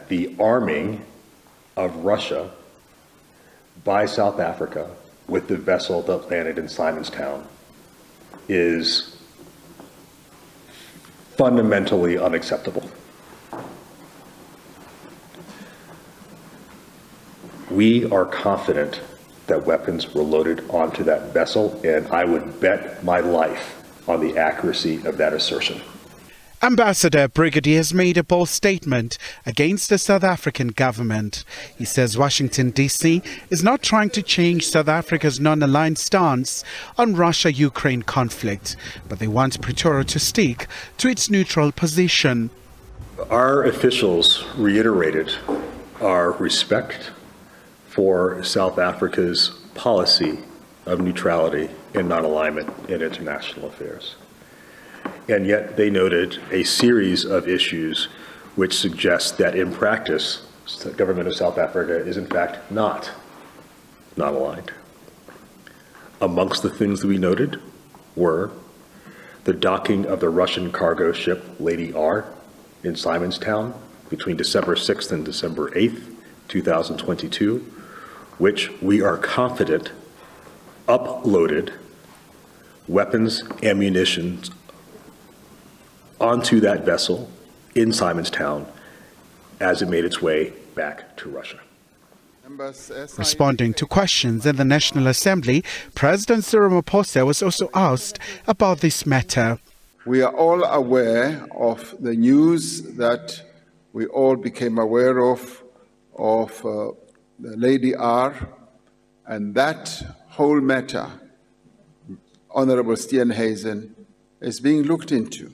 The arming of Russia by South Africa with the vessel that landed in Simonstown is fundamentally unacceptable. We are confident that weapons were loaded onto that vessel, and I would bet my life on the accuracy of that assertion. Ambassador Brigety has made a bold statement against the South African government. He says Washington, D.C. is not trying to change South Africa's non-aligned stance on Russia-Ukraine conflict, but they want Pretoria to stick to its neutral position. Our officials reiterated our respect for South Africa's policy of neutrality and non-alignment in international affairs. And yet they noted a series of issues which suggest that in practice, the government of South Africa is in fact not aligned. Amongst the things that we noted were the docking of the Russian cargo ship Lady R in Simonstown between December 6th and December 8th, 2022, which we are confident uploaded weapons, ammunition onto that vessel in Simonstown as it made its way back to Russia. Responding to questions in the National Assembly, President Cyril Ramaphosa was also asked about this matter. We are all aware of the news that we all became aware of the Lady R, and that whole matter, Honorable Steenhuisen, is being looked into.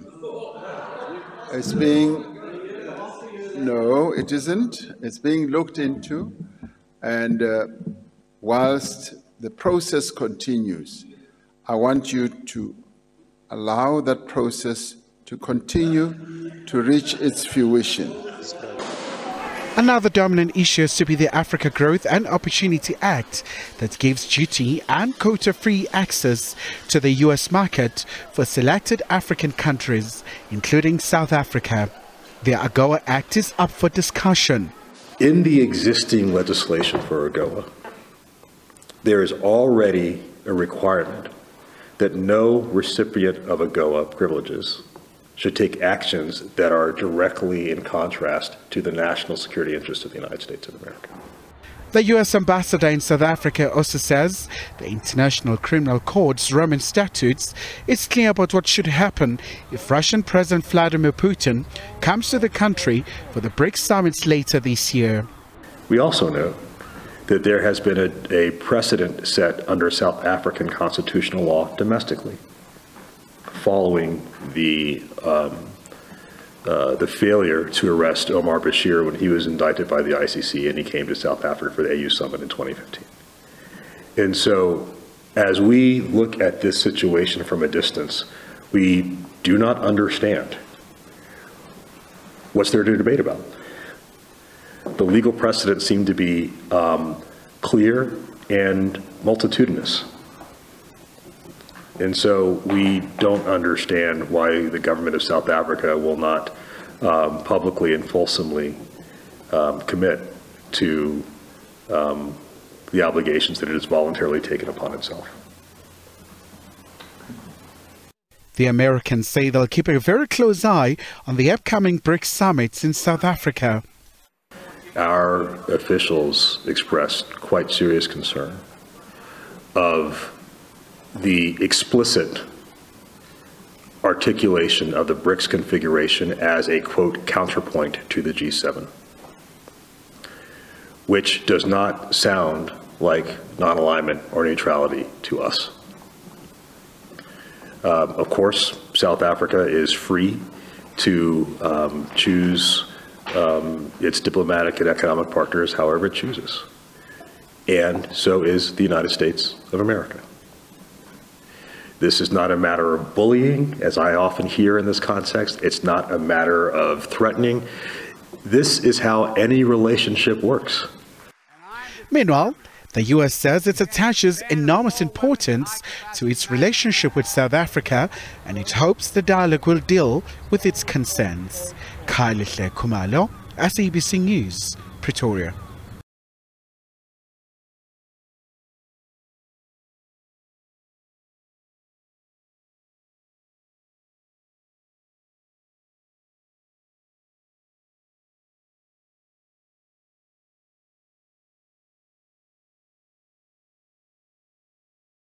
No, it isn't. It's being looked into, and whilst the process continues, I want you to allow that process to continue to reach its fruition. Another dominant issue is to be the Africa Growth and Opportunity Act that gives duty and quota-free access to the U.S. market for selected African countries, including South Africa. The AGOA Act is up for discussion. In the existing legislation for AGOA, there is already a requirement that no recipient of AGOA privileges should take actions that are directly in contrast to the national security interests of the United States of America. The U.S. ambassador in South Africa also says the International Criminal Court's Roman statutes is clear about what should happen if Russian President Vladimir Putin comes to the country for the BRICS summit later this year. We also know that there has been a precedent set under South African constitutional law domestically, following the failure to arrest Omar Bashir when he was indicted by the ICC and he came to South Africa for the AU summit in 2015. And so as we look at this situation from a distance, we do not understand what's there to debate about. The legal precedents seem to be clear and multitudinous. And so we don't understand why the government of South Africa will not publicly and fulsomely commit to the obligations that it has voluntarily taken upon itself. The Americans say they'll keep a very close eye on the upcoming BRICS summits in South Africa. Our officials expressed quite serious concern of the explicit articulation of the BRICS configuration as a, quote, counterpoint to the G7, which does not sound like non-alignment or neutrality to us. Of course, South Africa is free to choose its diplomatic and economic partners however it chooses, and so is the United States of America. This is not a matter of bullying, as I often hear in this context. It's not a matter of threatening. This is how any relationship works. Meanwhile, the U.S. says it attaches enormous importance to its relationship with South Africa, and it hopes the dialogue will deal with its concerns. Khumalo, SABC News, Pretoria.